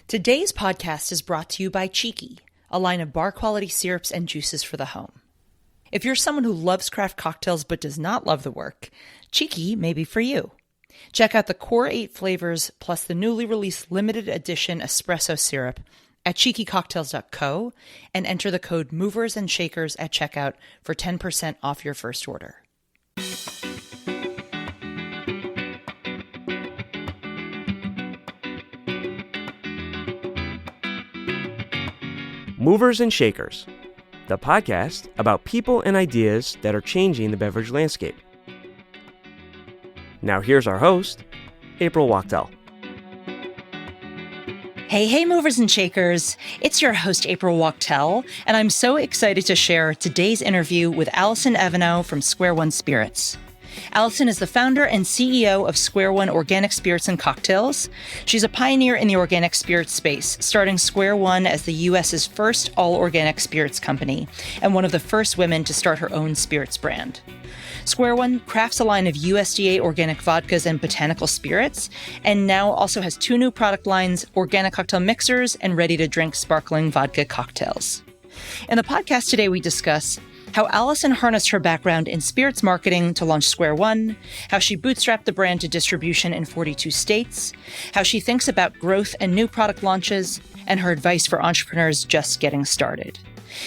Today's podcast is brought to you by Cheeky, a line of bar-quality syrups and juices for the home. If you're someone who loves craft cocktails but does not love the work, Cheeky may be for you. Check out the core 8 flavors plus the newly released limited edition espresso syrup at cheekycocktails.co and enter the code Movers and Shakers at checkout for 10% off your first order. Movers and Shakers, the podcast about people and ideas that are changing the beverage landscape. Now here's our host, April Wachtel. Hey, movers and shakers. It's your host, April Wachtel, and I'm so excited to share today's interview with Allison Evanow from Square One Spirits. Allison is the founder and CEO of Square One Organic Spirits and Cocktails. She's a pioneer in the organic spirits space, starting Square One as the U.S.'s first all-organic spirits company and one of the first women to start her own spirits brand. Square One crafts a line of USDA Organic vodkas and botanical spirits, and now also has 2 new product lines, organic cocktail mixers and ready-to-drink sparkling vodka cocktails. In the podcast today, we discuss how Allison harnessed her background in spirits marketing to launch Square One, how she bootstrapped the brand to distribution in 42 states, how she thinks about growth and new product launches, and her advice for entrepreneurs just getting started.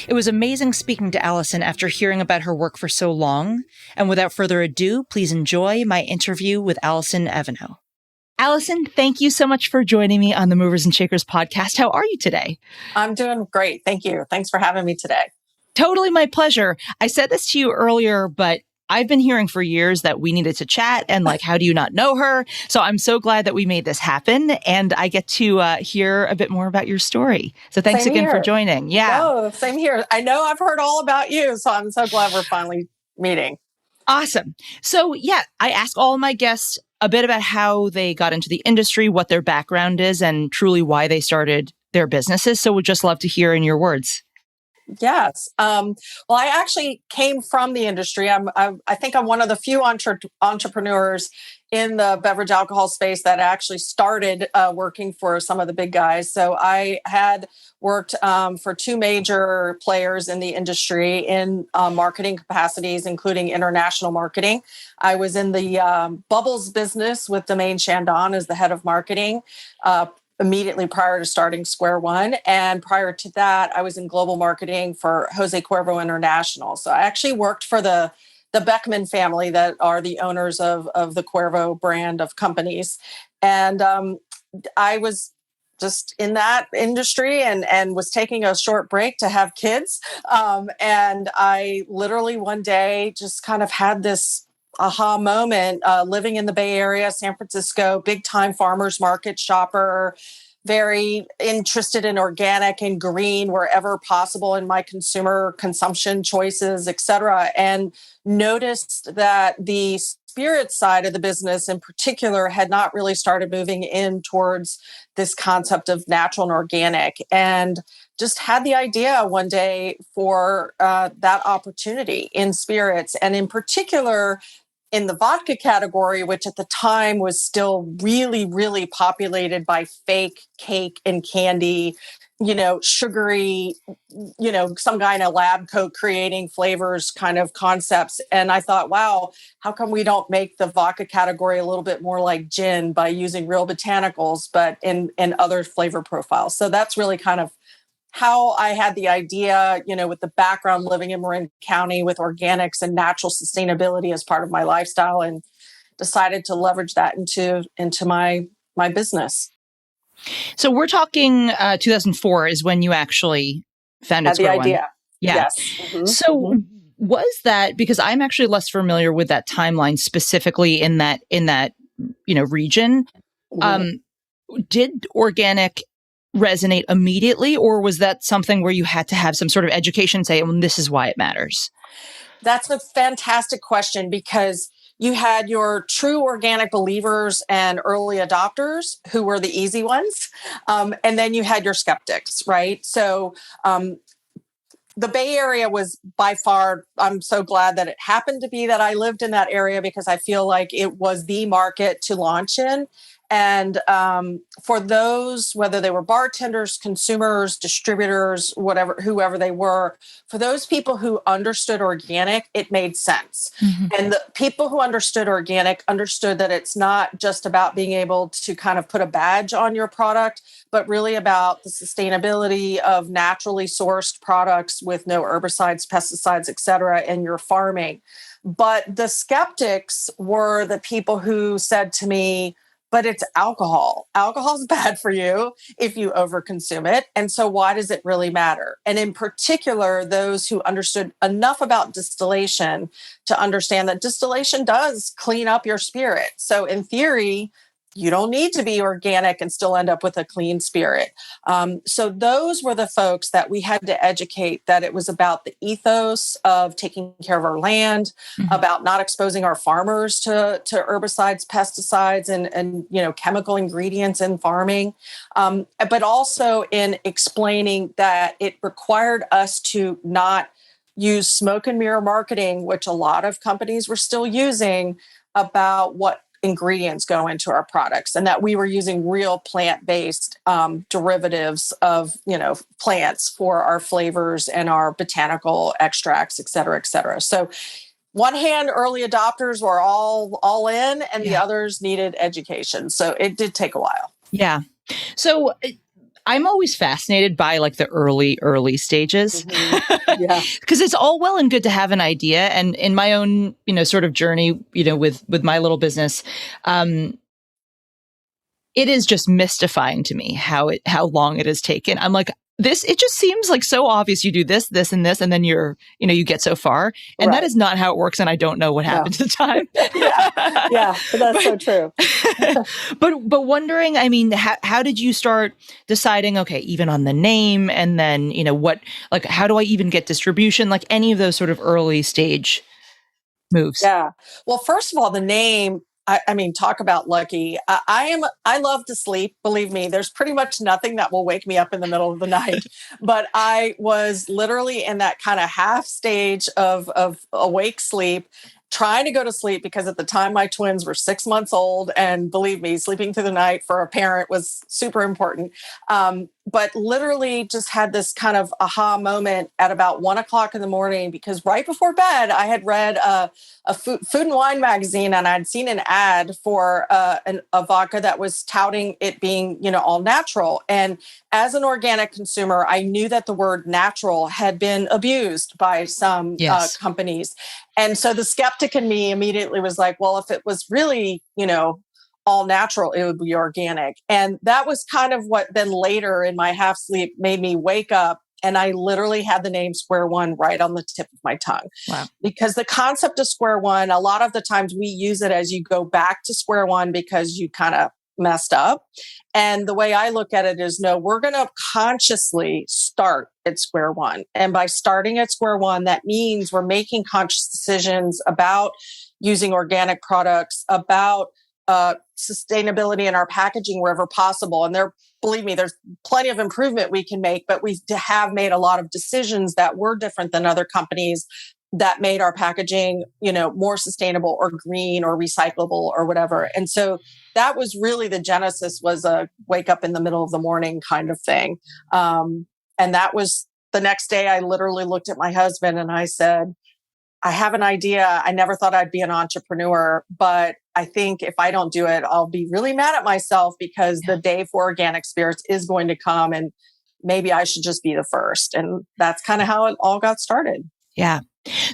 It was amazing speaking to Allison after hearing about her work for so long. And without further ado, please enjoy my interview with Allison Evanow. Allison, thank you so much for joining me on the Movers and Shakers podcast. How are you today? I'm doing great. Thank you. Thanks for having me today. Totally my pleasure. I said this to you earlier, but I've been hearing for years that we needed to chat and how do you not know her? So I'm so glad that we made this happen and I get to hear a bit more about your story. So thanks Same again here. for joining. Yeah. Oh, same here. I know I've heard all about you, so I'm so glad we're finally meeting. Awesome. So I ask all my guests a bit about how they got into the industry, what their background is, and truly why they started their businesses. So we'd just love to hear in your words. Yes. Well, I actually came from the industry. I think I'm one of the few entrepreneurs in the beverage alcohol space that actually started working for some of the big guys. So I had worked for 2 major players in the industry in marketing capacities, including international marketing. I was in the bubbles business with Domaine Chandon as the head of marketing. Immediately prior to starting Square One. And prior to that, I was in global marketing for Jose Cuervo International. So I actually worked for the Beckman family that are the owners of the Cuervo brand of companies. And I was just in that industry and was taking a short break to have kids. And I literally one day just kind of had this aha moment, living in the Bay Area, San Francisco, big time farmers market shopper, very interested in organic and green wherever possible in my consumer consumption choices, et cetera. And noticed that the spirit side of the business in particular had not really started moving in towards this concept of natural and organic. And just had the idea one day for that opportunity in spirits, and in particular, in the vodka category, which at the time was still really, really populated by fake cake and candy, sugary, some guy in a lab coat creating flavors kind of concepts. And I thought, wow, how come we don't make the vodka category a little bit more like gin by using real botanicals, but in other flavor profiles? So that's really kind of how I had the idea, with the background living in Marin County with organics and natural sustainability as part of my lifestyle, and decided to leverage that into my business. So we're talking 2004 is when you actually founded Square One. Idea. Yeah. Yes. Mm-hmm. So was that, because I'm actually less familiar with that timeline specifically in that region. Did organic resonate immediately, or was that something where you had to have some sort of education, say, well, this is why it matters? That's a fantastic question, because you had your true organic believers and early adopters who were the easy ones. And then you had your skeptics, right? So the Bay Area was by far, I'm so glad that it happened to be that I lived in that area, because I feel like it was the market to launch in. And for those, whether they were bartenders, consumers, distributors, whatever, whoever they were, for those people who understood organic, it made sense. And the people who understood organic understood that it's not just about being able to kind of put a badge on your product, but really about the sustainability of naturally sourced products with no herbicides, pesticides, et cetera, in your farming. But the skeptics were the people who said to me, but it's alcohol. Alcohol's bad for you if you overconsume it. And so why does it really matter? And in particular, those who understood enough about distillation to understand that distillation does clean up your spirit. So in theory, you don't need to be organic and still end up with a clean spirit. So those were the folks that we had to educate, that it was about the ethos of taking care of our land, about not exposing our farmers to herbicides, pesticides, and chemical ingredients in farming, but also in explaining that it required us to not use smoke and mirror marketing, which a lot of companies were still using, about what ingredients go into our products, and that we were using real plant-based derivatives of plants for our flavors and our botanical extracts, et cetera, et cetera. So one hand, early adopters were all in, and the others needed education. So it did take a while. Yeah. So I'm always fascinated by like the early stages, because it's all well and good to have an idea. And in my own, sort of journey, with my little business, it is just mystifying to me how long it has taken. I'm like, it just seems like so obvious. You do this, and this, and then you get so far. And that is not how it works. And I don't know what happens at the time. But that's so true. but wondering, I mean, how did you start deciding, okay, even on the name, and then, how do I even get distribution? Like any of those sort of early stage moves. Yeah. Well, first of all, the name, I mean, talk about lucky. I love to sleep. Believe me, there's pretty much nothing that will wake me up in the middle of the night. But I was literally in that kind of half stage of awake sleep, trying to go to sleep, because at the time my twins were 6 months old. And believe me, sleeping through the night for a parent was super important. But literally just had this kind of aha moment at about 1:00 in the morning, because right before bed, I had read a food and wine magazine, and I'd seen an ad for a vodka that was touting it being, all natural. And as an organic consumer, I knew that the word natural had been abused by some companies. And so the skeptic in me immediately was like, well, if it was really, all natural, it would be organic. And that was kind of what then later in my half sleep made me wake up. And I literally had the name Square One right on the tip of my tongue. Wow. Because the concept of Square One, a lot of the times we use it as you go back to square one because you kind of messed up. And the way I look at it is, no, we're going to consciously start at square one. And by starting at square one, that means we're making conscious decisions about using organic products, about sustainability in our packaging wherever possible. And believe me, there's plenty of improvement we can make, but we have made a lot of decisions that were different than other companies that made our packaging, more sustainable or green or recyclable or whatever. And so that was really the genesis, was a wake up in the middle of the morning kind of thing. And that was the next day. I literally looked at my husband and I said, I have an idea. I never thought I'd be an entrepreneur, but I think if I don't do it, I'll be really mad at myself, because the day for organic spirits is going to come, and maybe I should just be the first. And that's kind of how it all got started. Yeah.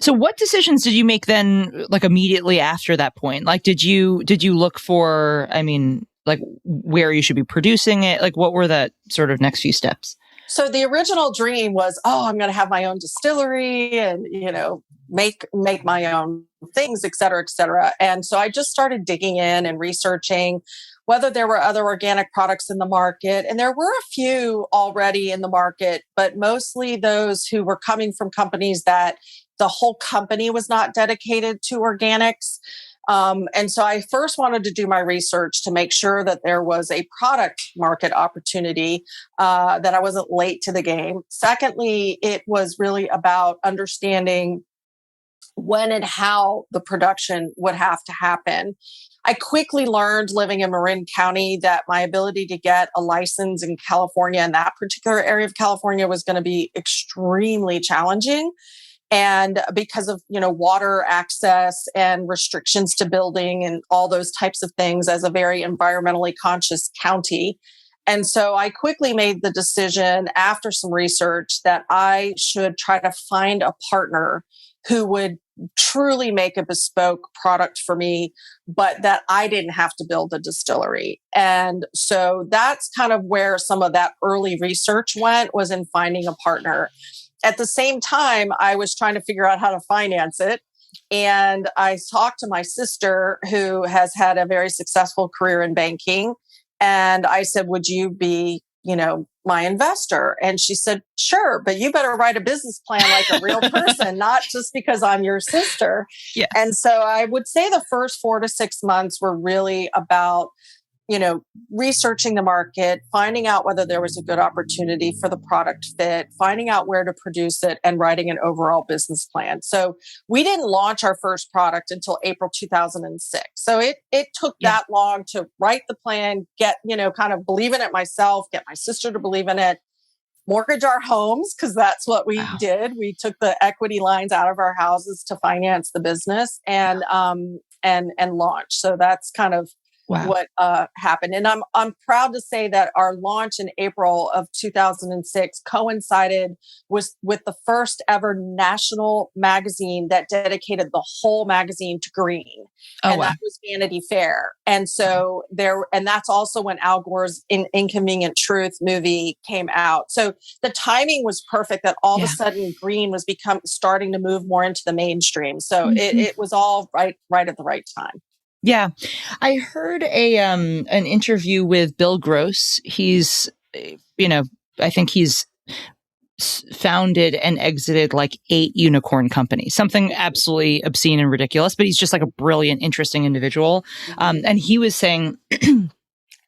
So what decisions did you make then, like immediately after that point? Like, did you look for, I mean, like where you should be producing it? Like, what were the sort of next few steps? So the original dream was, I'm going to have my own distillery and, make my own things, et cetera, et cetera. And so I just started digging in and researching whether there were other organic products in the market. And there were a few already in the market, but mostly those who were coming from companies that the whole company was not dedicated to organics. And so I first wanted to do my research to make sure that there was a product market opportunity, that I wasn't late to the game. Secondly, it was really about understanding when and how the production would have to happen. I quickly learned living in Marin County that my ability to get a license in California in that particular area of California was going to be extremely challenging. And because of, water access and restrictions to building and all those types of things as a very environmentally conscious county. And so I quickly made the decision after some research that I should try to find a partner who would truly make a bespoke product for me, but that I didn't have to build a distillery. And so that's kind of where some of that early research went, was in finding a partner. At the same time, I was trying to figure out how to finance it. And I talked to my sister, who has had a very successful career in banking. And I said, would you be, my investor? And she said, sure, but you better write a business plan like a real person, not just because I'm your sister. Yeah. And so I would say the first 4 to 6 months were really about, researching the market, finding out whether there was a good opportunity for the product fit, finding out where to produce it, and writing an overall business plan. So we didn't launch our first product until April 2006. So it took that long to write the plan, get, kind of believe in it myself, get my sister to believe in it, mortgage our homes, because that's what we did. We took the equity lines out of our houses to finance the business and launch. So that's kind of what happened. And I'm proud to say that our launch in April of 2006 coincided with the first ever national magazine that dedicated the whole magazine to green. That was Vanity Fair. And so that's also when Al Gore's Inconvenient Truth movie came out. So the timing was perfect, that all of a sudden green was starting to move more into the mainstream. So it was all right at the right time. Yeah. I heard an interview with Bill Gross. He's, I think he's founded and exited like 8 unicorn companies, something absolutely obscene and ridiculous, but he's just like a brilliant, interesting individual. And he was saying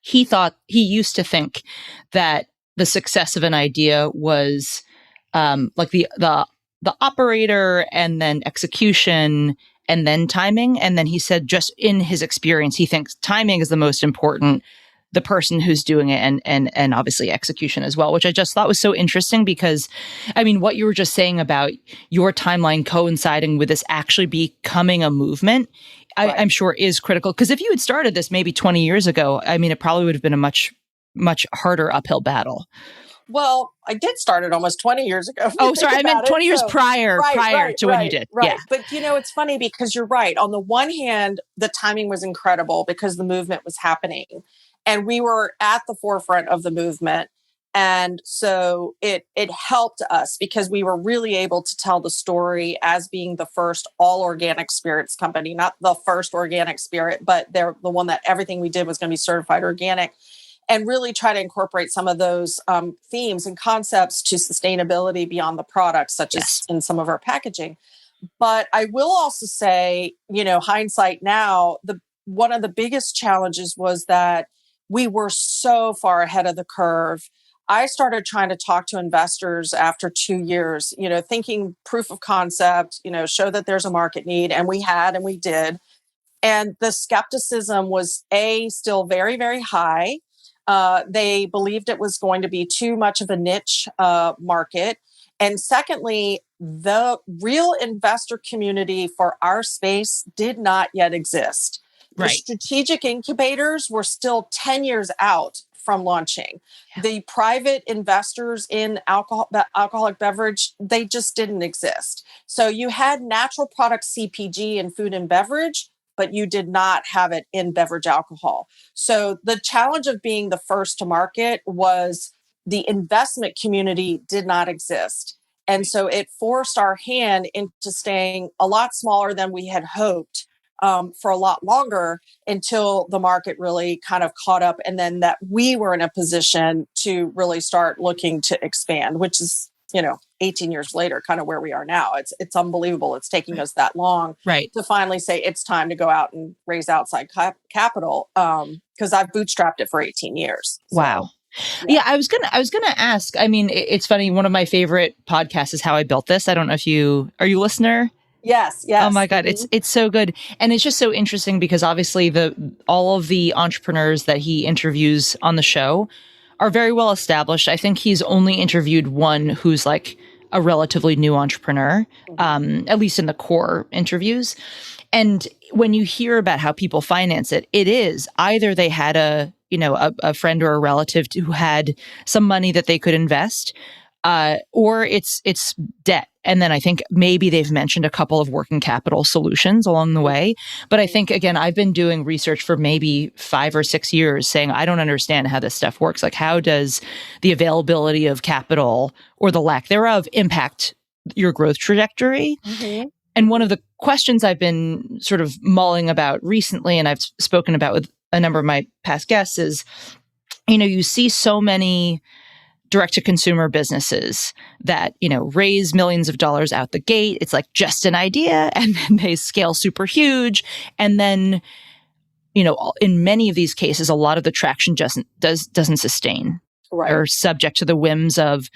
he used to think that the success of an idea was like the operator and then execution and then timing. And then he said, just in his experience, he thinks timing is the most important, the person who's doing it, and obviously execution as well, which I just thought was so interesting because, I mean, what you were just saying about your timeline coinciding with this actually becoming a movement, I'm sure is critical. Because if you had started this maybe 20 years ago, I mean, it probably would have been a much, much harder uphill battle. Well, I did start it almost 20 years ago. Oh, sorry. I meant 20 years prior to when you did. Right. Yeah. But, it's funny because you're right. On the one hand, the timing was incredible because the movement was happening and we were at the forefront of the movement. And so it helped us because we were really able to tell the story as being the first all organic spirits company, not the first organic spirit, but they're the one that everything we did was going to be certified organic. And really try to incorporate some of those themes and concepts to sustainability beyond the product, such as in some of our packaging. But I will also say, hindsight now, one of the biggest challenges was that we were so far ahead of the curve. I started trying to talk to investors after 2 years, thinking proof of concept, show that there's a market need. And we did. And the skepticism was still very, very high. They believed it was going to be too much of a niche market. And secondly, the real investor community for our space did not yet exist. The strategic incubators were still 10 years out from launching. The private investors in alcoholic beverage, they just didn't exist. So you had natural product CPG in food and beverage, but you did not have it in beverage alcohol. So the challenge of being the first to market was the investment community did not exist. And so it forced our hand into staying a lot smaller than we had hoped for a lot longer until the market really kind of caught up. And then that we were in a position to really start looking to expand, which is, 18 years later, kind of where we are now. It's unbelievable. It's taking us that long to finally say it's time to go out and raise outside capital. Because I've bootstrapped it for 18 years. So, wow. Yeah, I was gonna ask. I mean, it's funny. One of my favorite podcasts is How I Built This. I don't know if are you a listener? Yes, Oh yes. my God, it's so good. And it's just so interesting because obviously all of the entrepreneurs that he interviews on the show are very well established. I think he's only interviewed one who's like a relatively new entrepreneur, at least in the core interviews. And when you hear about how people finance it, it is either they had a friend or a relative who had some money that they could invest, or it's debt. And then I think maybe they've mentioned a couple of working capital solutions along the way. But I think, again, I've been doing research for maybe 5 or 6 years saying, I don't understand how this stuff works. Like, how does the availability of capital or the lack thereof impact your growth trajectory? Mm-hmm. And one of the questions I've been sort of mulling about recently, and I've spoken about with a number of my past guests, is, you see so many direct-to-consumer businesses that, raise millions of dollars out the gate. It's like just an idea, and then they scale super huge. And then, in many of these cases, a lot of the traction doesn't sustain. Right. They're subject to the whims of,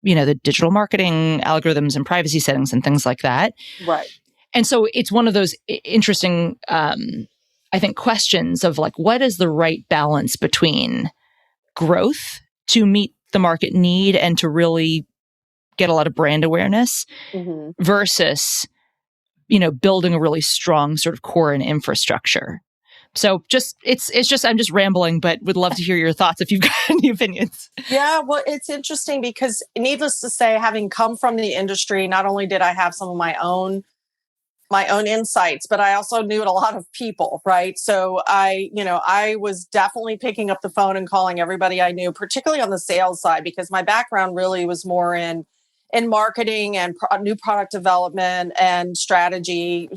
the digital marketing algorithms and privacy settings and things like that. Right. And so it's one of those interesting, I think, questions of like, what is the right balance between growth to meet the market need and to really get a lot of brand awareness versus, building a really strong sort of core and infrastructure. So it's just, I'm just rambling, but would love to hear your thoughts if you've got any opinions. Yeah, well, it's interesting because needless to say, having come from the industry, not only did I have some of my own insights, but I also knew a lot of people, right? So I was definitely picking up the phone and calling everybody I knew, particularly on the sales side, because my background really was more in marketing and new product development and strategy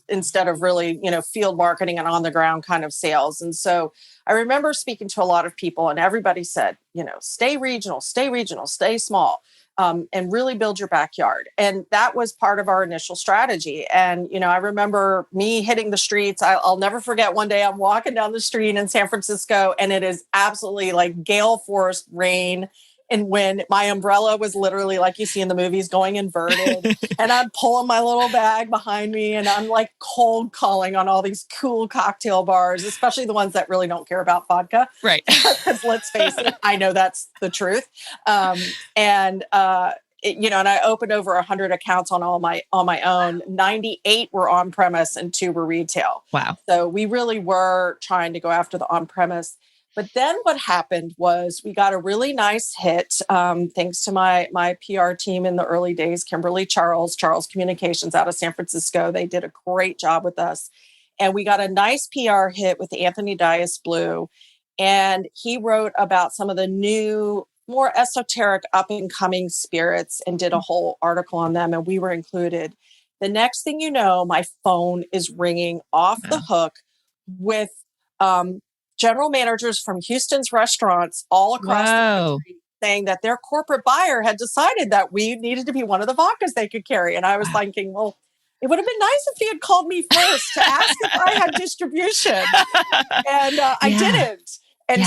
instead of really, field marketing and on the ground kind of sales. And so I remember speaking to a lot of people and everybody said, stay regional, stay small. And really build your backyard. And that was part of our initial strategy. And, I remember me hitting the streets. I'll never forget one day I'm walking down the street in San Francisco and it is absolutely like gale force rain. And when my umbrella was literally like you see in the movies going inverted and I'm pulling my little bag behind me and I'm like cold calling on all these cool cocktail bars, especially the ones that really don't care about vodka. Right. Because let's face it, I know that's the truth. And I opened over 100 accounts on my own. 98 were on premise and 2 were retail. Wow. So we really were trying to go after the on premise. But then what happened was we got a really nice hit, thanks to my PR team in the early days, Kimberly Charles Communications out of San Francisco. They did a great job with us. And we got a nice PR hit with Anthony Dias Blue. And he wrote about some of the new, more esoteric up and coming spirits and did a whole article on them. And we were included. The next thing you know, my phone is ringing off the hook with general managers from Houston's restaurants all across the country saying that their corporate buyer had decided that we needed to be one of the vodkas they could carry. And I was thinking, well, it would have been nice if he had called me first to ask if I had distribution. And I didn't. And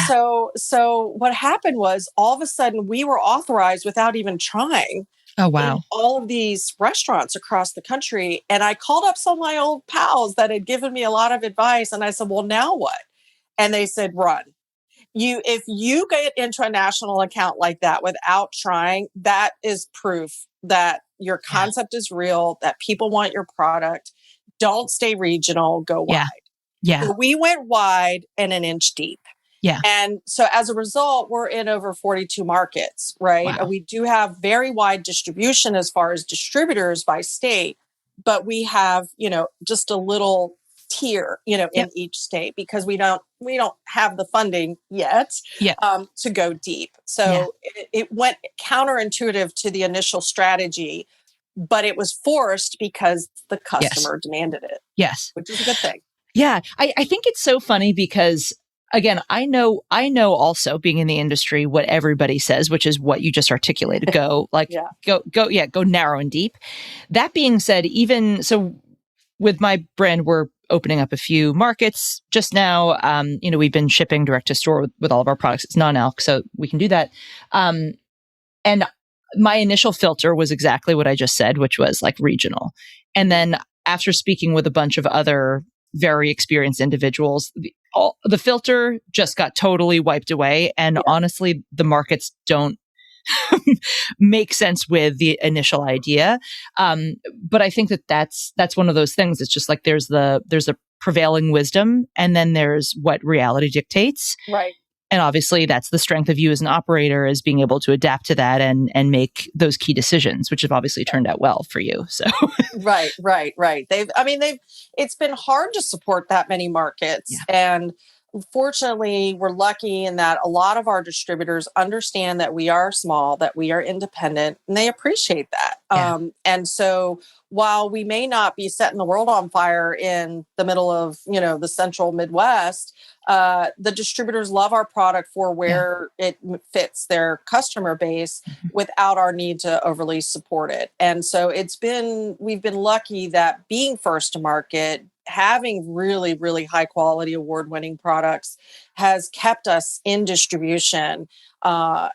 so what happened was all of a sudden we were authorized without even trying. Oh, wow. In all of these restaurants across the country. And I called up some of my old pals that had given me a lot of advice. And I said, well, now what? And they said, run. If you get into a national account like that without trying, that is proof that your concept is real, that people want your product. Don't stay regional, go wide. Yeah. So we went wide and an inch deep. Yeah. And so as a result, we're in over 42 markets, right? Wow. And we do have very wide distribution as far as distributors by state, but we have, just a little tier, in each state because we don't have the funding yet to go deep. So it went counterintuitive to the initial strategy, but it was forced because the customer demanded it. Yes. Which is a good thing. Yeah. I think it's so funny because again, I know also being in the industry what everybody says, which is what you just articulated. Go narrow and deep. That being said, even so with my brand, we're opening up a few markets just now. We've been shipping direct to store with all of our products. It's non-alc, so we can do that. And my initial filter was exactly what I just said, which was like regional. And then after speaking with a bunch of other very experienced individuals, the filter just got totally wiped away. And honestly, the markets don't make sense with the initial idea. But I think that's one of those things. It's just like there's a prevailing wisdom, and then there's what reality dictates. Right. And obviously that's the strength of you as an operator, is being able to adapt to that and make those key decisions, which have obviously turned out well for you. So Right. It's been hard to support that many markets. And fortunately, we're lucky in that a lot of our distributors understand that we are small, that we are independent, and they appreciate that. And so while we may not be setting the world on fire in the middle of, the central Midwest, the distributors love our product for where it fits their customer base without our need to overly support it. And so we've been lucky that being first to market, having really, really high quality award-winning products has kept us in distribution,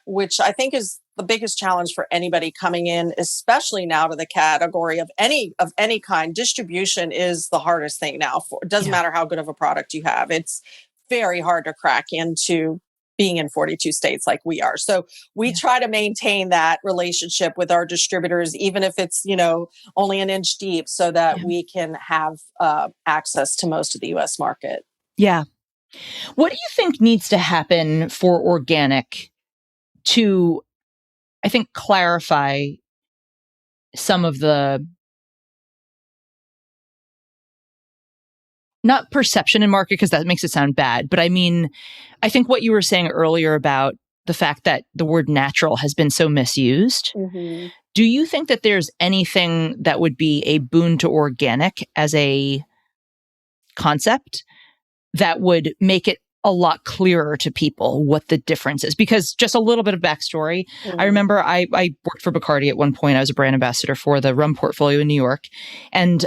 which I think is the biggest challenge for anybody coming in, especially now to the category of any kind. Distribution is the hardest thing now. It doesn't matter how good of a product you have. It's very hard to crack into being in 42 states like we are. So we try to maintain that relationship with our distributors, even if it's, only an inch deep, so that we can have access to most of the US market. Yeah. What do you think needs to happen for organic to, I think, clarify some of the, not perception in market, because that makes it sound bad, but I mean, I think what you were saying earlier about the fact that the word natural has been so misused. Mm-hmm. Do you think that there's anything that would be a boon to organic as a concept that would make it a lot clearer to people what the difference is? Because just a little bit of backstory. Mm-hmm. I remember I worked for Bacardi at one point. I was a brand ambassador for the rum portfolio in New York. And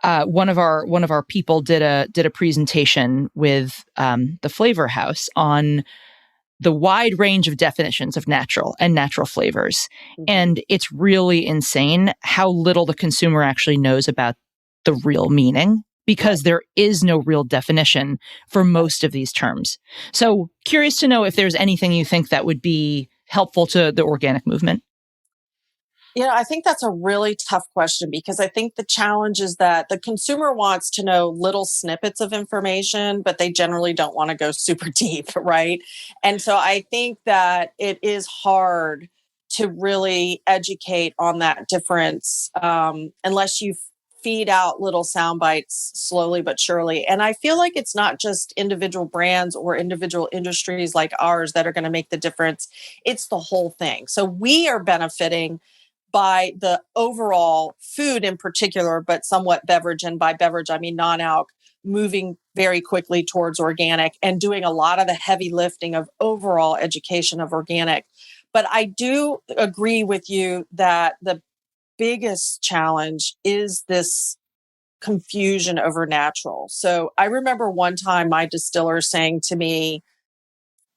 one of our people did a presentation with the Flavor House on the wide range of definitions of natural and natural flavors. Mm-hmm. And it's really insane how little the consumer actually knows about the real meaning, because there is no real definition for most of these terms. So curious to know if there's anything you think that would be helpful to the organic movement. I think that's a really tough question, because I think the challenge is that the consumer wants to know little snippets of information, but they generally don't want to go super deep, right? And so I think that it is hard to really educate on that difference unless you feed out little sound bites slowly but surely. And I feel like it's not just individual brands or individual industries like ours that are going to make the difference. It's the whole thing. So we are benefiting by the overall food in particular, but somewhat beverage. And by beverage, I mean non-alc, moving very quickly towards organic and doing a lot of the heavy lifting of overall education of organic. But I do agree with you that the biggest challenge is this confusion over natural. So I remember one time my distiller saying to me,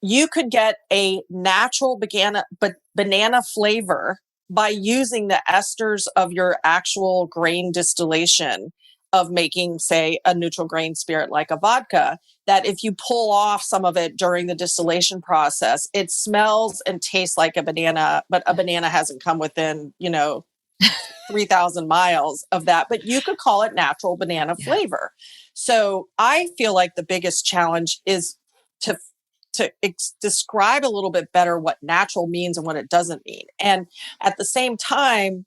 you could get a natural banana flavor by using the esters of your actual grain distillation of making, say, a neutral grain spirit like a vodka, that if you pull off some of it during the distillation process, it smells and tastes like a banana, but a banana hasn't come within, 3,000 miles of that, but you could call it natural banana flavor. So I feel like the biggest challenge is to describe a little bit better what natural means and what it doesn't mean. And at the same time,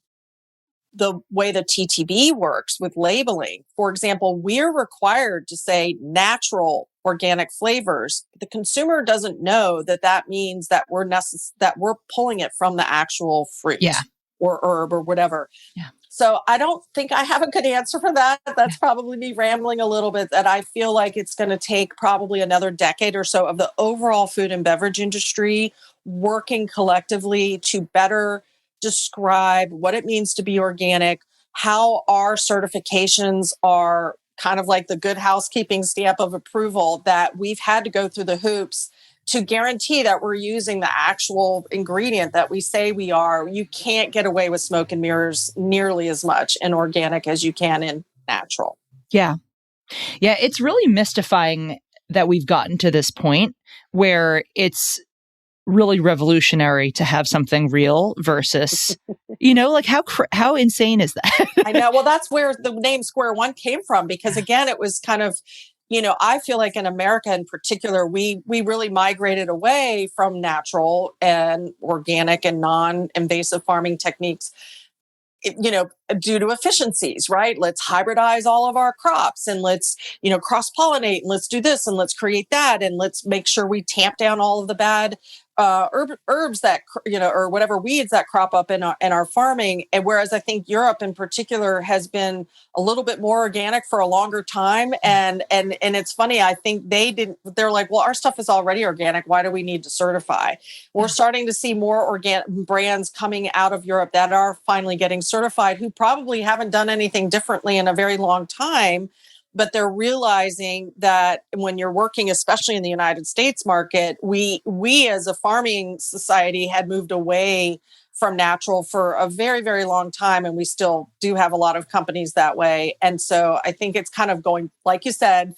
the way the TTB works with labeling, for example, we're required to say natural organic flavors. The consumer doesn't know that means that we're pulling it from the actual fruit or herb or whatever. Yeah. So I don't think I have a good answer for that. That's probably me rambling a little bit, that I feel like it's going to take probably another decade or so of the overall food and beverage industry working collectively to better describe what it means to be organic, how our certifications are kind of like the good housekeeping stamp of approval, that we've had to go through the hoops to guarantee that we're using the actual ingredient that we say we are. You can't get away with smoke and mirrors nearly as much in organic as you can in natural. Yeah. Yeah. It's really mystifying that we've gotten to this point where it's really revolutionary to have something real versus, like how insane is that? I know. Well, that's where the name Square One came from, because again, it was kind of, I feel like in America in particular, we really migrated away from natural and organic and non-invasive farming techniques, due to efficiencies, right? Let's hybridize all of our crops and let's, cross pollinate and let's do this and let's create that. And let's make sure we tamp down all of the bad herbs that, or whatever weeds that crop up in our farming. And whereas I think Europe in particular has been a little bit more organic for a longer time. And it's funny, I think they're like, well, our stuff is already organic. Why do we need to certify? We're starting to see more organic brands coming out of Europe that are finally getting certified, who probably haven't done anything differently in a very long time. But they're realizing that when you're working, especially in the United States market, we as a farming society had moved away from natural for a very, very long time. And we still do have a lot of companies that way. And so I think it's kind of going, like you said,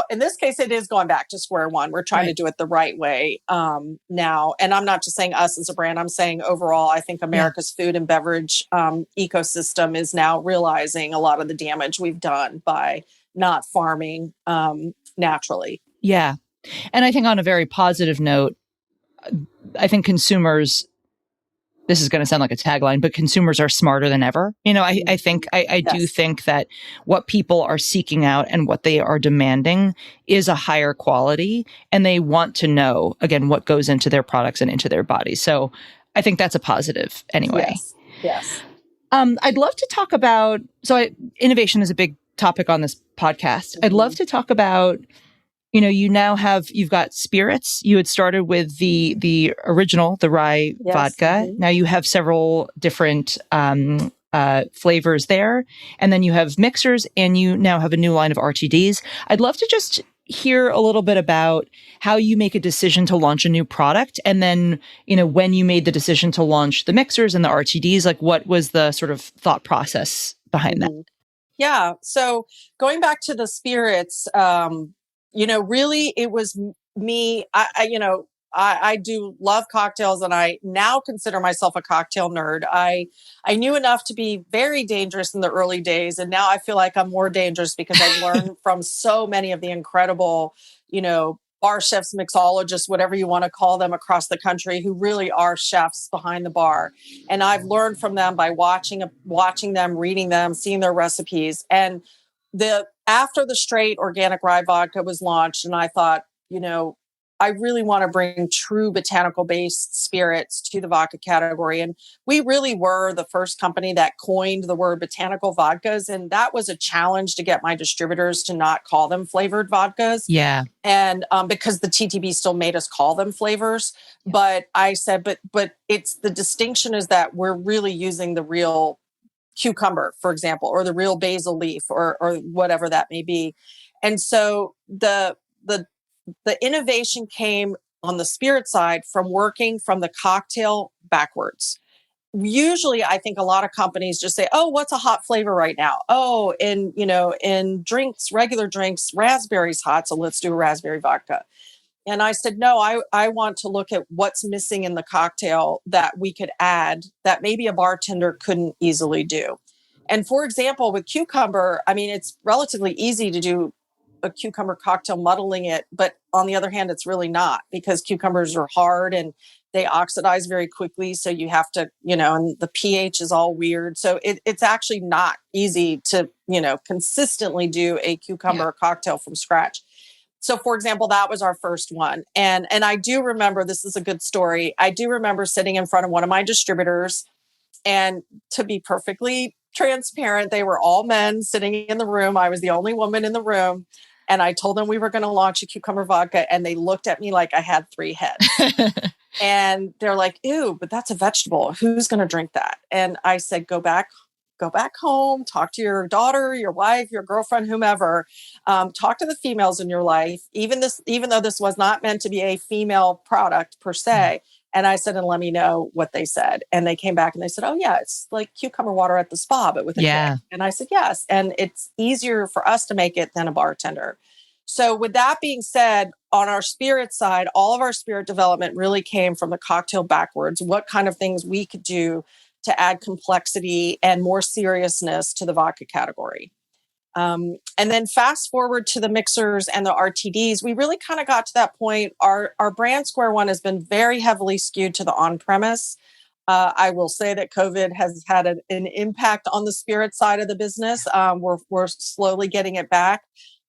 in this case, it is going back to square one. We're trying to do it the right way now. And I'm not just saying us as a brand. I'm saying overall, I think America's food and beverage ecosystem is now realizing a lot of the damage we've done by not farming naturally. Yeah. And I think on a very positive note, I think consumers, this is going to sound like a tagline, but consumers are smarter than ever. I think, I do think that what people are seeking out and what they are demanding is a higher quality, and they want to know, again, what goes into their products and into their bodies. So I think that's a positive anyway. Yes. I'd love to talk about, innovation is a big topic on this podcast. I'd love to talk about, you've got spirits. You had started with the original, the rye vodka. Now you have several different flavors there. And then you have mixers, and you now have a new line of RTDs. I'd love to just hear a little bit about how you make a decision to launch a new product. And then, when you made the decision to launch the mixers and the RTDs, like what was the sort of thought process behind that? Yeah. So going back to the spirits, really it was me. I do love cocktails, and I now consider myself a cocktail nerd. I knew enough to be very dangerous in the early days, and now I feel like I'm more dangerous because I've learned from so many of the incredible, bar chefs, mixologists, whatever you want to call them across the country, who really are chefs behind the bar. And I've learned from them by watching them, reading them, seeing their recipes. And after the straight organic rye vodka was launched, and I thought, I really want to bring true botanical based spirits to the vodka category. And we really were the first company that coined the word botanical vodkas. And that was a challenge to get my distributors to not call them flavored vodkas. Yeah. And because the TTB still made us call them flavors. Yeah. But I said, but it's the distinction is that we're really using the real cucumber, for example, or the real basil leaf, or whatever that may be. And so the innovation came on the spirit side from working from the cocktail backwards. Usually, I think a lot of companies just say, "Oh, what's a hot flavor right now? Oh, in drinks, regular drinks, raspberry's hot, so let's do a raspberry vodka." And I said, no, I want to look at what's missing in the cocktail that we could add that maybe a bartender couldn't easily do. And for example, with cucumber, I mean, it's relatively easy to do a cucumber cocktail muddling it. But on the other hand, it's really not, because cucumbers are hard and they oxidize very quickly. So you have to, and the pH is all weird. So it's actually not easy to, consistently do a cucumber cocktail from scratch. So, for example, that was our first one. And I do remember, this is a good story. I do remember sitting in front of one of my distributors, and to be perfectly transparent, they were all men sitting in the room. I was the only woman in the room. And I told them we were going to launch a cucumber vodka, and they looked at me like I had three heads. And they're like, ew, but that's a vegetable. Who's going to drink that? And I said, go back go back home, talk to your daughter, your wife, your girlfriend, whomever, talk to the females in your life, even though this was not meant to be a female product per se. And I said, and let me know what they said. And they came back and they said, oh yeah, it's like cucumber water at the spa, but with a kick. And I said, yes. And it's easier for us to make it than a bartender. So with that being said, on our spirit side, all of our spirit development really came from the cocktail backwards, what kind of things we could do to add complexity and more seriousness to the vodka category. And then fast forward to the mixers and the RTDs, we really kind of got to that point. Our brand Square One has been very heavily skewed to the on-premise. I will say that COVID has had an impact on the spirit side of the business. We're slowly getting it back.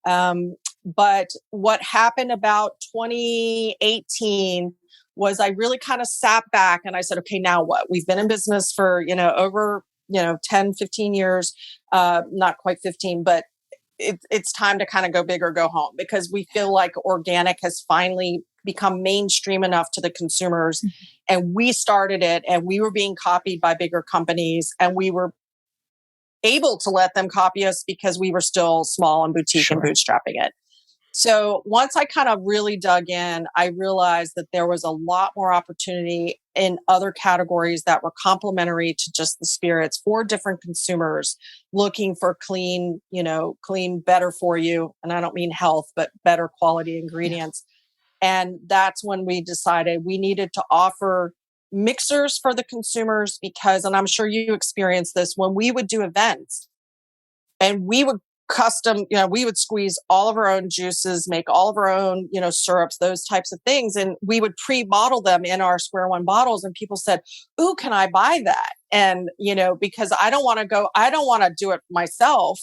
But what happened about 2018 was I really kind of sat back and I said, okay, now what? We've been in business for, over, 10, 15 years, not quite 15, but it's time to kind of go big or go home, because we feel like organic has finally become mainstream enough to the consumers. And we started it and we were being copied by bigger companies, and we were able to let them copy us because we were still small and boutique and bootstrapping it. So once I kind of really dug in, I realized that there was a lot more opportunity in other categories that were complementary to just the spirits for different consumers looking for clean, better for you. And I don't mean health, but better quality ingredients. Yeah. And that's when we decided we needed to offer mixers for the consumers because, and I'm sure you experienced this, when we would do events and we would we would squeeze all of our own juices, make all of our own, syrups, those types of things. And we would pre-bottle them in our Square One bottles. And people said, ooh, can I buy that? And, because I don't want to do it myself,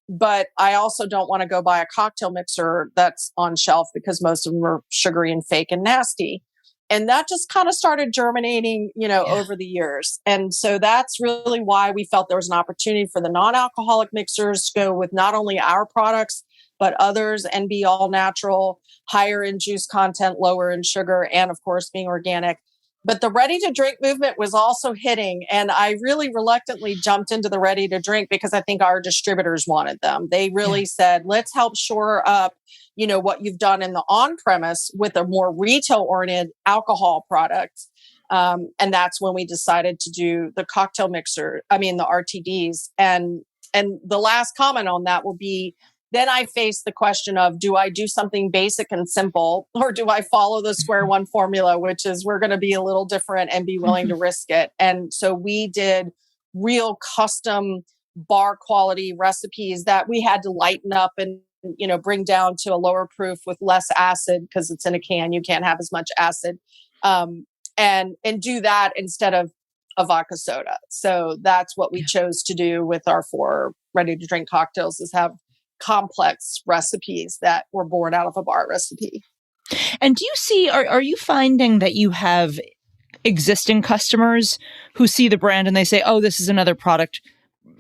but I also don't want to go buy a cocktail mixer that's on shelf because most of them are sugary and fake and nasty. And that just kind of started germinating, over the years. And so that's really why we felt there was an opportunity for the non-alcoholic mixers to go with not only our products, but others, and be all natural, higher in juice content, lower in sugar, and of course, being organic. But the ready to drink movement was also hitting. And I really reluctantly jumped into the ready to drink because I think our distributors wanted them. They really said, let's help shore up, what you've done in the on-premise with a more retail-oriented alcohol product. And that's when we decided to do the cocktail mixer, the RTDs. And the last comment on that will be, then I faced the question of, do I do something basic and simple, or do I follow the Square One formula, which is we're going to be a little different and be willing to risk it. And so we did real custom bar quality recipes that we had to lighten up and, bring down to a lower proof with less acid, because it's in a can. You can't have as much acid, and do that instead of a vodka soda. So that's what we chose to do with our 4 ready to drink cocktails, is have complex recipes that were born out of a bar recipe. And do you see, are you finding that you have existing customers who see the brand and they say, oh, this is another product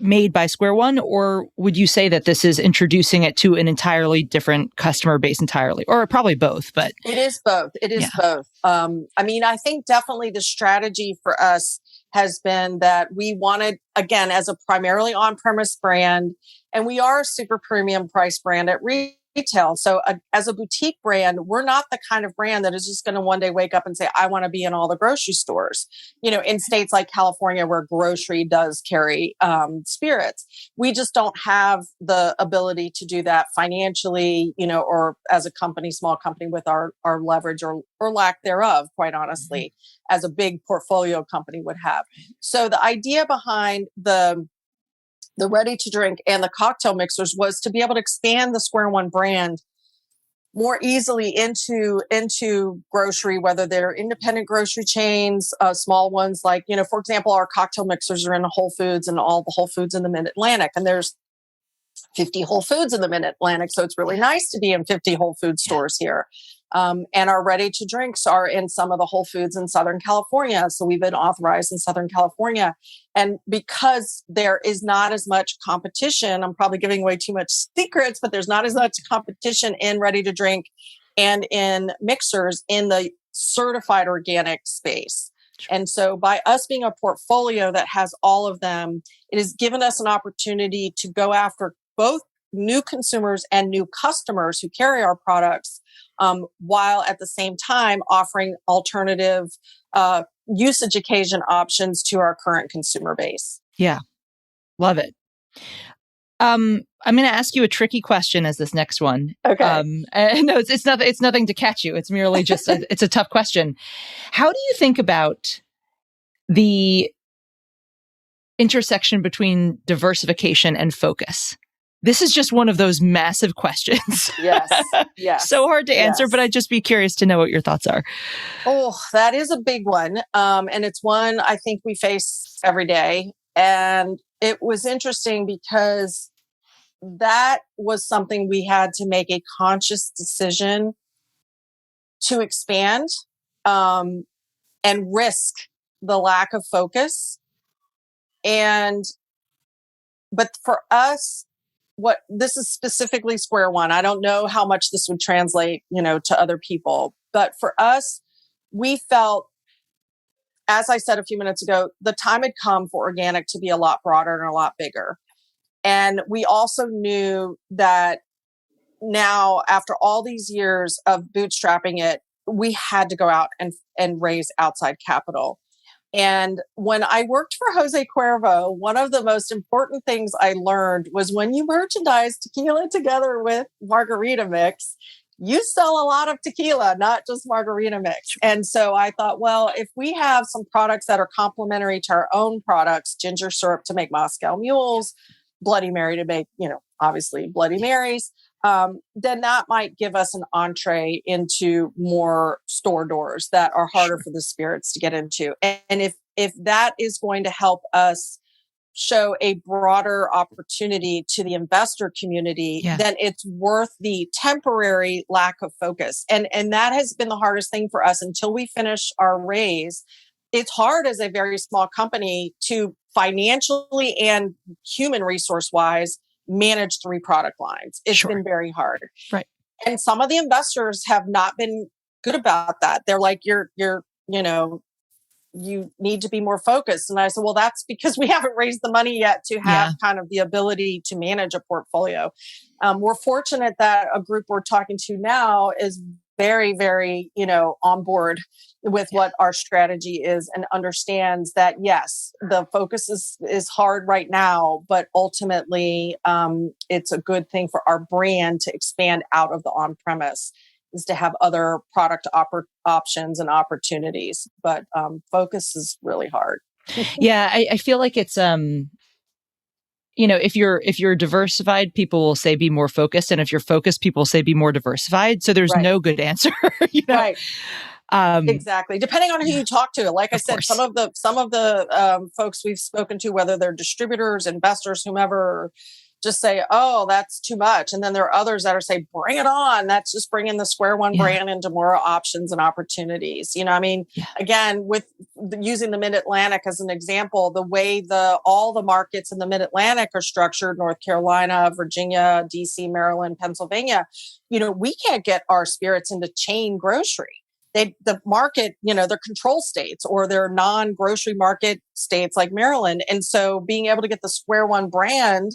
made by Square One? Or would you say that this is introducing it to an entirely different customer base entirely? Or probably both, but it is both. It is both. I think definitely the strategy for us has been that we wanted, again, as a primarily on-premise brand, and we are a super premium price brand at retail. So as a boutique brand, we're not the kind of brand that is just going to one day wake up and say, I want to be in all the grocery stores. In states like California, where grocery does carry spirits, we just don't have the ability to do that financially, or as a company, small company, with our leverage or lack thereof, quite honestly, as a big portfolio company would have. So the idea behind the ready to drink and the cocktail mixers was to be able to expand the Square One brand more easily into grocery, whether they're independent grocery chains, small ones like, for example, our cocktail mixers are in Whole Foods and all the Whole Foods in the Mid-Atlantic. And there's 50 Whole Foods in the Mid-Atlantic. So it's really nice to be in 50 Whole Foods stores here. And our ready to drinks are in some of the Whole Foods in Southern California. So we've been authorized in Southern California. And because there is not as much competition, I'm probably giving away too much secrets, but there's not as much competition in ready to drink and in mixers in the certified organic space. Sure. And so by us being a portfolio that has all of them, it has given us an opportunity to go after both new consumers and new customers who carry our products, while at the same time offering alternative usage occasion options to our current consumer base. Yeah. Love it. I'm going to ask you a tricky question as this next one. Okay. No, it's nothing. It's nothing to catch you. It's merely just it's a tough question. How do you think about the intersection between diversification and focus? This is just one of those massive questions. Yes. Yes. So hard to answer, but I'd just be curious to know what your thoughts are. Oh, that is a big one. And it's one I think we face every day. And it was interesting because that was something we had to make a conscious decision to expand, and risk the lack of focus. But for us, what this is specifically Square One. I don't know how much this would translate, to other people, but for us, we felt, as I said a few minutes ago, the time had come for organic to be a lot broader and a lot bigger. And we also knew that now, after all these years of bootstrapping it, we had to go out and raise outside capital. And when I worked for Jose Cuervo, one of the most important things I learned was when you merchandise tequila together with margarita mix, you sell a lot of tequila, not just margarita mix. And so I thought, well, if we have some products that are complementary to our own products, ginger syrup to make Moscow mules, Bloody Mary to make, obviously Bloody Marys, then that might give us an entree into more store doors that are harder for the spirits to get into. And if that is going to help us show a broader opportunity to the investor community, then it's worth the temporary lack of focus. And that has been the hardest thing for us until we finish our raise. It's hard as a very small company to financially and human resource wise manage 3 product lines. It's been very hard. Right. And some of the investors have not been good about that. They're like, you're, you need to be more focused. And I said, well, that's because we haven't raised the money yet to have kind of the ability to manage a portfolio. We're fortunate that a group we're talking to now is very, very, on board with what our strategy is and understands that, yes, the focus is hard right now, but ultimately it's a good thing for our brand to expand out of the on-premise, is to have other product options and opportunities. But focus is really hard. Yeah, I feel like it's if you're diversified, people will say be more focused, and if you're focused, people will say be more diversified. So there's no good answer. Right. Exactly. Depending on who you talk to. Like I said, some of the folks we've spoken to, whether they're distributors, investors, whomever, just say, oh, that's too much. And then there are others that are saying, bring it on. That's just bringing the Square One brand into more options and opportunities. Again, with using the Mid-Atlantic as an example, the way all the markets in the Mid-Atlantic are structured, North Carolina, Virginia, DC, Maryland, Pennsylvania, we can't get our spirits into chain grocery. The market, they're control states or they're non-grocery market states like Maryland. And so being able to get the Square One brand,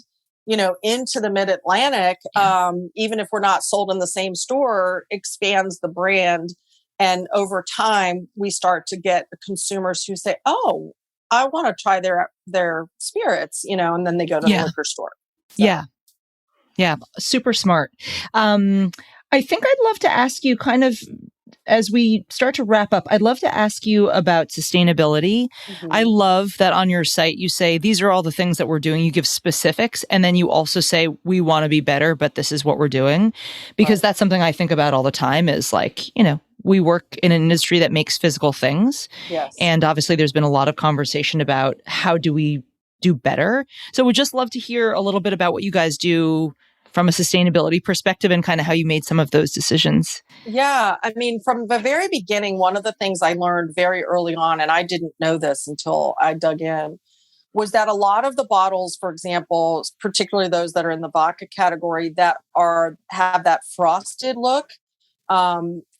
into the Mid-Atlantic, even if we're not sold in the same store, expands the brand. And over time, we start to get consumers who say, oh, I want to try their spirits, and then they go to the liquor store. So. Yeah. Super smart. I think I'd love to ask you kind of, as we start to wrap up, I'd love to ask you about sustainability. Mm-hmm. I love that on your site, you say, these are all the things that we're doing. You give specifics. And then you also say, we want to be better, but this is what we're doing. Because that's something I think about all the time is like, we work in an industry that makes physical things. Yes. And obviously there's been a lot of conversation about how do we do better. So we'd just love to hear a little bit about what you guys do from a sustainability perspective and kind of how you made some of those decisions. Yeah. I mean, from the very beginning, one of the things I learned very early on, and I didn't know this until I dug in, was that a lot of the bottles, for example, particularly those that are in the vodka category that have that frosted look,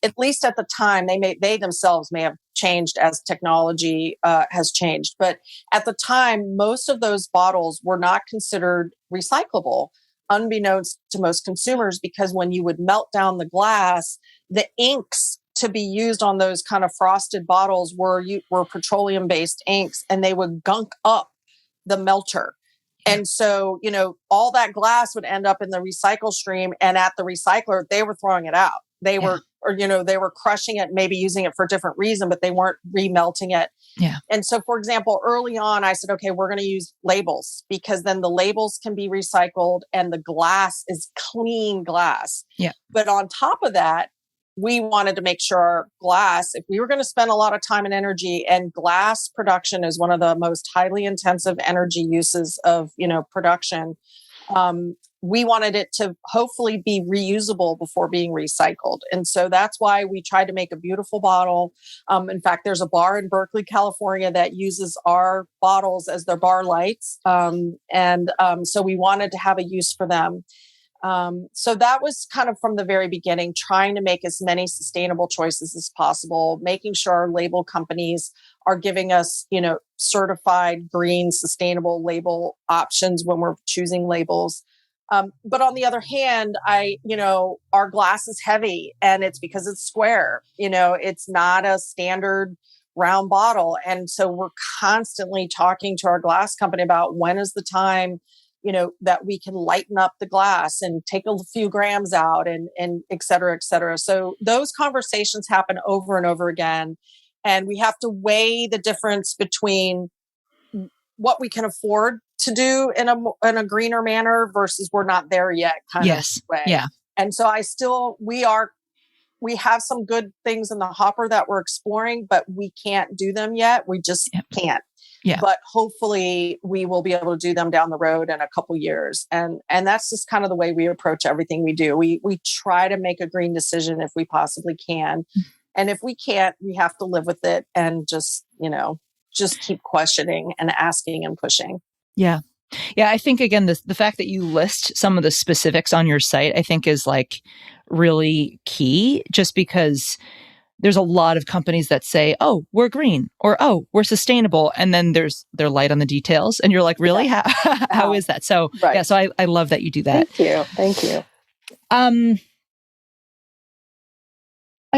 at least at the time, they themselves may have changed as technology has changed. But at the time, most of those bottles were not considered recyclable, unbeknownst to most consumers, because when you would melt down the glass, the inks to be used on those kind of frosted bottles were petroleum-based inks, and they would gunk up the melter. And so, all that glass would end up in the recycle stream, and at the recycler, they were throwing it out. They were crushing it, maybe using it for a different reason, but they weren't remelting it. Yeah. And so, for example, early on, I said, okay, we're going to use labels, because then the labels can be recycled and the glass is clean glass. Yeah. But on top of that, we wanted to make sure our glass, if we were going to spend a lot of time and energy, and glass production is one of the most highly intensive energy uses of, production, we wanted it to hopefully be reusable before being recycled. And so that's why we tried to make a beautiful bottle. In fact, there's a bar in Berkeley, California that uses our bottles as their bar lights. So we wanted to have a use for them. So that was kind of from the very beginning, trying to make as many sustainable choices as possible, making sure our label companies are giving us, certified green, sustainable label options when we're choosing labels. But on the other hand, our glass is heavy, and it's because it's square. It's not a standard round bottle. And so we're constantly talking to our glass company about when is the time, that we can lighten up the glass and take a few grams out and et cetera, et cetera. So those conversations happen over and over again. And we have to weigh the difference between what we can afford to do in a greener manner versus we're not there yet kind of way. Yeah. And so we have some good things in the hopper that we're exploring, but we can't do them yet. We just can't. Yeah. But hopefully we will be able to do them down the road in a couple years. And that's just kind of the way we approach everything we do. We try to make a green decision if we possibly can. And if we can't, we have to live with it and just keep questioning and asking and pushing. Yeah. Yeah. I think, again, the fact that you list some of the specifics on your site, I think is really key, just because there's a lot of companies that say, oh, we're green, or, oh, we're sustainable. And then they're light on the details. And you're like, really? Yeah. How is that? So, right. So I love that you do that. Thank you. I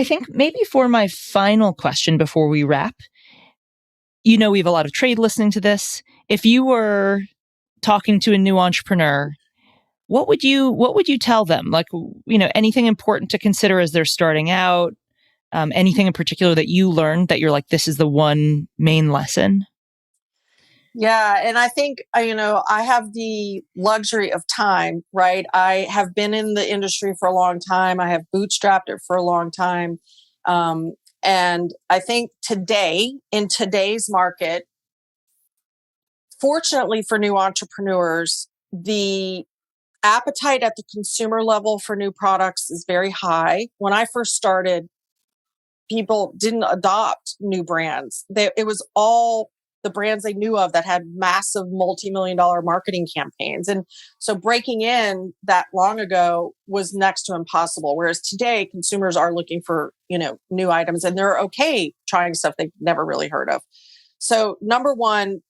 think maybe for my final question before we wrap, we have a lot of trade listening to this. If you were talking to a new entrepreneur, what would you tell them? Anything important to consider as they're starting out? Anything in particular that you learned that you're like, this is the one main lesson? Yeah. And I think, I have the luxury of time, right? I have been in the industry for a long time. I have bootstrapped it for a long time. And I think in today's market, fortunately for new entrepreneurs, the appetite at the consumer level for new products is very high. When I first started, people didn't adopt new brands. It was all the brands they knew of that had massive multi-million-dollar marketing campaigns. And so breaking in that long ago was next to impossible. Whereas today, consumers are looking for, new items, and they're okay trying stuff they've never really heard of. So number one,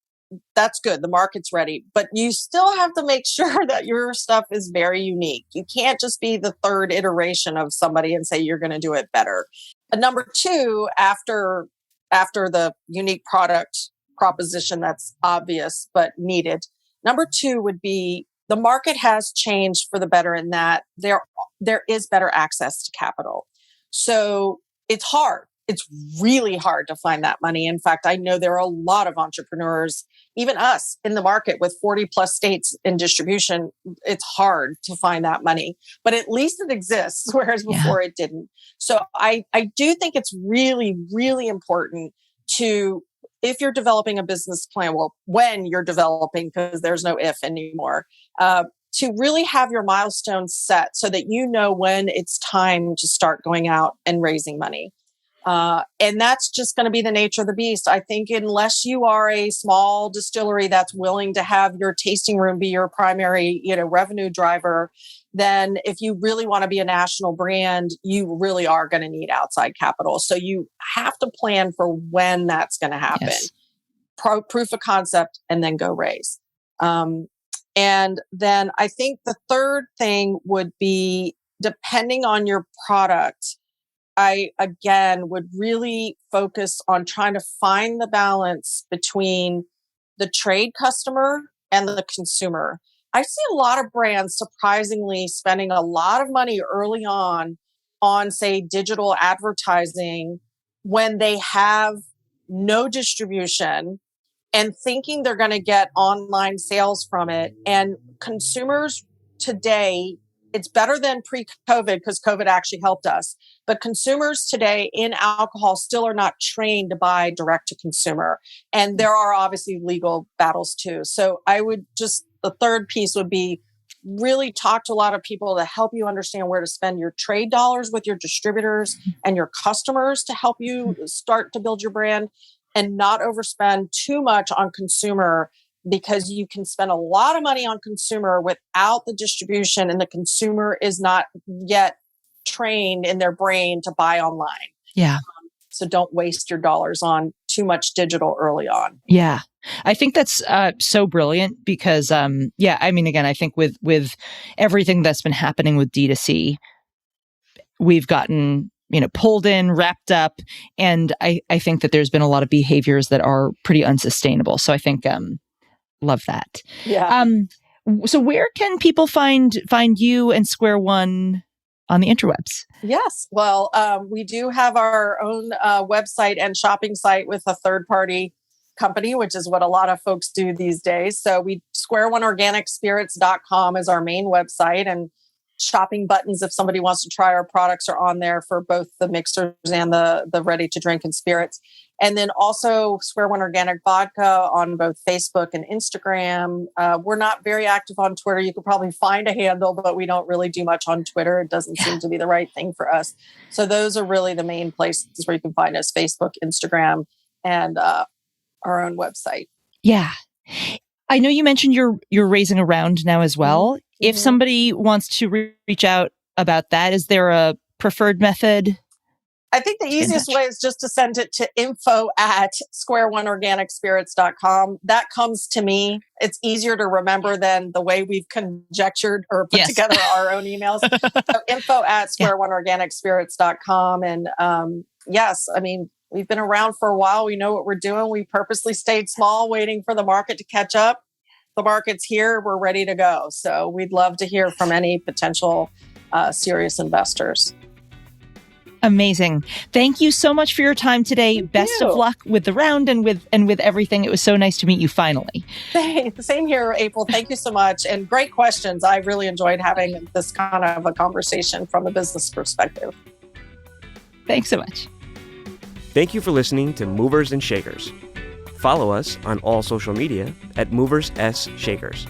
that's good. The market's ready, but you still have to make sure that your stuff is very unique. You can't just be the third iteration of somebody and say you're going to do it better. And number two, after the unique product proposition that's obvious but needed, number two would be the market has changed for the better in that there is better access to capital. So it's hard. It's really hard to find that money. In fact, I know there are a lot of entrepreneurs, even us in the market with 40 plus states in distribution. It's hard to find that money, but at least it exists, whereas before it didn't. So I do think it's really, really important to, if you're developing a business plan, when you're developing, because there's no if anymore, to really have your milestones set so that you know when it's time to start going out and raising money. And that's just going to be the nature of the beast. I think unless you are a small distillery that's willing to have your tasting room be your primary, revenue driver, then if you really want to be a national brand, you really are going to need outside capital. So you have to plan for when that's going to happen. Yes. Proof of concept, and then go raise. And then I think the third thing would be, depending on your product, I, again, would really focus on trying to find the balance between the trade customer and the consumer. I see a lot of brands surprisingly spending a lot of money early on, say, digital advertising when they have no distribution and thinking they're going to get online sales from it. And consumers today, it's better than pre-COVID because COVID actually helped us. But consumers today in alcohol still are not trained to buy direct to consumer. And there are obviously legal battles too. So the third piece would be really talk to a lot of people to help you understand where to spend your trade dollars with your distributors and your customers to help you start to build your brand, and not overspend too much on consumer, because you can spend a lot of money on consumer without the distribution, and the consumer is not yet trained in their brain to buy online. Yeah. So don't waste your dollars on too much digital early on. Yeah. I think that's so brilliant because, again, I think with everything that's been happening with D2C, we've gotten pulled in, wrapped up. And I think that there's been a lot of behaviors that are pretty unsustainable. So I think, love that. Yeah. So where can people find you and Square One on the interwebs? Yes. Well, we do have our own website and shopping site with a third-party company, which is what a lot of folks do these days. So square1organicspirits.com is our main website, and shopping buttons, if somebody wants to try our products, are on there for both the mixers and the ready to drink and spirits. And then also Square One Organic Vodka on both Facebook and Instagram. We're not very active on Twitter. You could probably find a handle, but we don't really do much on Twitter. It doesn't seem to be the right thing for us. So those are really the main places where you can find us: Facebook, Instagram, and our own website. Yeah. I know you mentioned you're raising a round now as well. Mm-hmm. If somebody wants to reach out about that, is there a preferred method? I think the easiest way is just to send it to info@square1organicspirits.com. That comes to me. It's easier to remember than the way we've conjectured or put together our own emails. So info@square1organicspirits.com. And yes, I mean, we've been around for a while. We know what we're doing. We purposely stayed small, waiting for the market to catch up. The market's here. We're ready to go. So we'd love to hear from any potential serious investors. Amazing. Thank you so much for your time today. Best of luck with the round and with everything. It was so nice to meet you finally. Same here, April. Thank you so much. And great questions. I really enjoyed having this kind of a conversation from a business perspective. Thanks so much. Thank you for listening to Movers and Shakers. Follow us on all social media at Movers S Shakers.